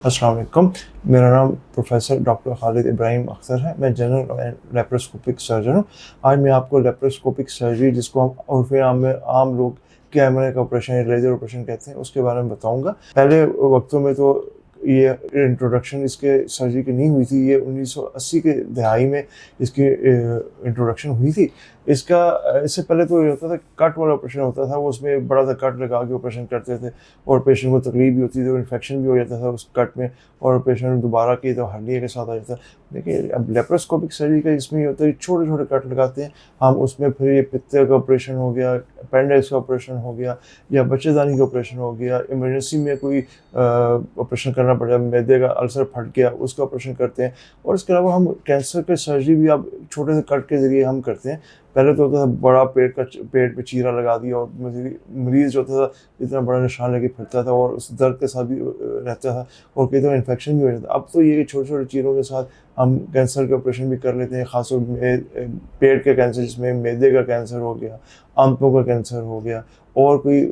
अस्सलाम वालेकुम। मेरा नाम प्रोफेसर डॉक्टर खालिद इब्राहिम अख्तर है। मैं जनरल एंड लेप्रोस्कोपिक सर्जन हूँ। आज मैं आपको लेप्रोस्कोपिक सर्जरी, जिसको हम उर्फ़े आम में आम लोग कैमरे का ऑपरेशन या लेज़र ऑपरेशन कहते हैं, उसके बारे में बताऊँगा। पहले वक्तों में तो ये इंट्रोडक्शन इसके सर्जरी की नहीं हुई थी। ये 1980 के दहाई में इसकी इंट्रोडक्शन हुई थी। इससे पहले तो ये होता था, कट वाला ऑपरेशन होता था, वो उसमें बड़ा सा कट लगा के ऑपरेशन करते थे और पेशेंट को तकलीफ भी होती थी और इन्फेक्शन भी हो जाता था उस कट में, और पेशेंट दोबारा की तो हड्डी के साथ आ जाता है। देखिए, अब लेप्रोस्कोपिक सर्जरी का इसमें ये होता है कि छोटे छोटे कट लगाते हैं हम उसमें, फिर ये पित्ते का ऑपरेशन हो गया, अपेंडिक्स का ऑपरेशन हो गया, या बच्चेदानी का ऑपरेशन हो गया, इमरजेंसी में कोई ऑपरेशन करना पड़ जाए, मैदे का अल्सर फट गया, उसका ऑपरेशन करते हैं। और इसके अलावा हम कैंसर के सर्जरी भी अब छोटे से कट के ज़रिए हम करते हैं। पहले तो होता था बड़ा पेट पे चीरा लगा दिया और मरीज़ जो था इतना बड़ा निशान लेके फिरता था और उस दर्द के साथ भी रहता था और कई दफ़ा इन्फेक्शन भी हो जाता था। अब तो ये छोटे छोटे चीरों के साथ हम कैंसर के ऑपरेशन भी कर लेते हैं, ख़ासतौर पेट के कैंसर, जिसमें मैदे का कैंसर हो गया, आंतों का कैंसर हो गया, और कोई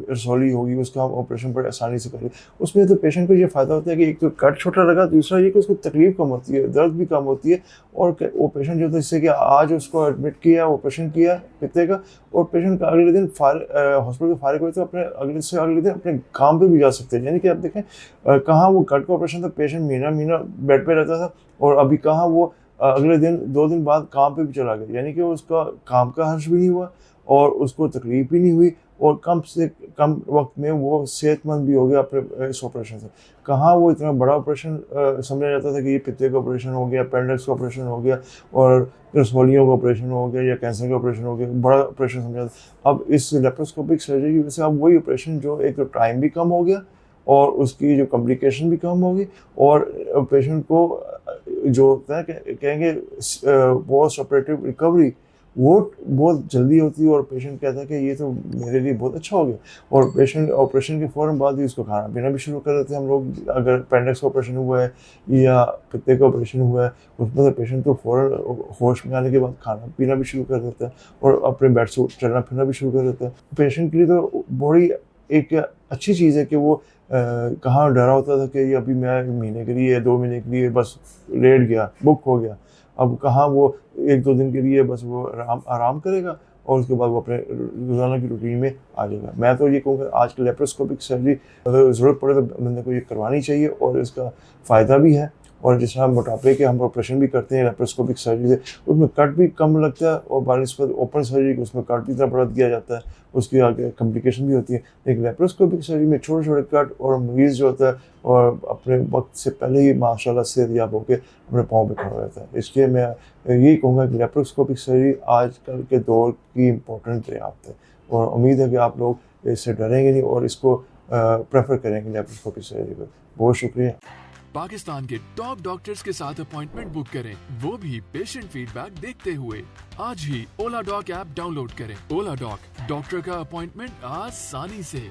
रसौली होगी, उसका हम ऑपरेशन बड़े आसानी से कर लें। उसमें तो पेशेंट को ये फ़ायदा होता है कि एक तो कट छोटा लगा, दूसरा ये कि उसको तकलीफ़ कम होती है, दर्द भी कम होती है, और वो पेशेंट जो था, जिससे कि आज उसको एडमिट किया, ऑपरेशन किया पित्ते का, और पेशेंट का अगले दिन हॉस्पिटल से फारिग हुए तो अगले दिन अपने काम पे भी जा सकते हैं। यानी कि आप देखें, कहाँ वो कट का ऑपरेशन था, पेशेंट महीना बेड पे रहता था, और अभी कहाँ वो अगले दिन 2 दिन बाद काम पे भी चला गया। यानी कि उसका काम का हर्ज भी नहीं हुआ और उसको तकलीफ भी नहीं हुई, और कम से कम वक्त में वो सेहतमंद भी हो गया अपने इस ऑपरेशन से। कहाँ वो इतना बड़ा ऑपरेशन समझा जाता था कि ये पित्ते का ऑपरेशन हो गया, अपेंडिक्स का ऑपरेशन हो गया, और रसौलियों का ऑपरेशन हो गया, या कैंसर का ऑपरेशन हो गया, बड़ा ऑपरेशन समझा जाता। अब इस लेप्रोस्कोपिक सर्जरी की वजह से अब वही ऑपरेशन, जो एक तो टाइम भी कम हो गया और उसकी जो कॉम्प्लिकेशन भी कम होगी, और पेशेंट को जो होता है कहेंगे पोस्ट ऑपरेटिव रिकवरी, वो बहुत जल्दी होती है, और पेशेंट कहता है कि ये तो मेरे लिए बहुत अच्छा हो गया। और पेशेंट ऑपरेशन के फ़ौरन बाद ही उसको खाना पीना भी शुरू कर देते हैं हम लोग। अगर अपेंडिक्स का ऑपरेशन हुआ है या पित्ते का ऑपरेशन हुआ है, उसमें तो पेशेंट को फ़ौरन होश में आने के बाद खाना पीना भी शुरू कर देता है और अपने बेड से चलना फिरना भी शुरू कर देता है। पेशेंट के लिए तो बड़ी एक अच्छी चीज़ है कि वो कहाँ डरा होता था कि ये अभी मैं महीने के लिए, 2 महीने के लिए बस लेट गया, बुक हो गया। अब कहाँ वो 1-2 दिन के लिए बस वो आराम करेगा और उसके बाद वो अपने रोज़ाना की रूटीन में आ जाएगा। मैं तो ये कहूँगा, आज की लेप्रोस्कोपिक सर्जरी अगर ज़रूरत पड़े तो बंदे को ये करवानी चाहिए, और इसका फ़ायदा भी है। और जिस तरह मोटापे के हम ऑपरेशन भी करते हैं लेप्रोस्कोपिक सर्जरी से, उसमें कट भी कम लगता है, और बानिस्बत ओपन सर्जरी के उसमें कट भी इतना बड़ा दिया जाता है, उसकी आगे कॉम्प्लिकेशन भी होती है। लेकिन लेप्रोस्कोपिक सर्जरी में छोटे छोटे कट, और मरीज़ जो होता है और अपने वक्त से पहले ही माशाल्लाह सेहतयाब होकर अपने पाँव पे खड़ा हो जाता है। इसलिए मैं यही कहूँगा कि लेप्रोस्कोपिक सर्जरी आजकल के दौर की इम्पोर्टेंट दरियाफ्त है, और उम्मीद है कि आप लोग इससे डरेंगे नहीं और इसको प्रेफर करेंगे लेप्रोस्कोपिक सर्जरी को। बहुत शुक्रिया। पाकिस्तान के टॉप डॉक्टर्स के साथ अपॉइंटमेंट बुक करें, वो भी पेशेंट फीडबैक देखते हुए। आज ही ओला डॉक ऐप डाउनलोड करें। ओला डॉक, डॉक्टर का अपॉइंटमेंट आसानी से।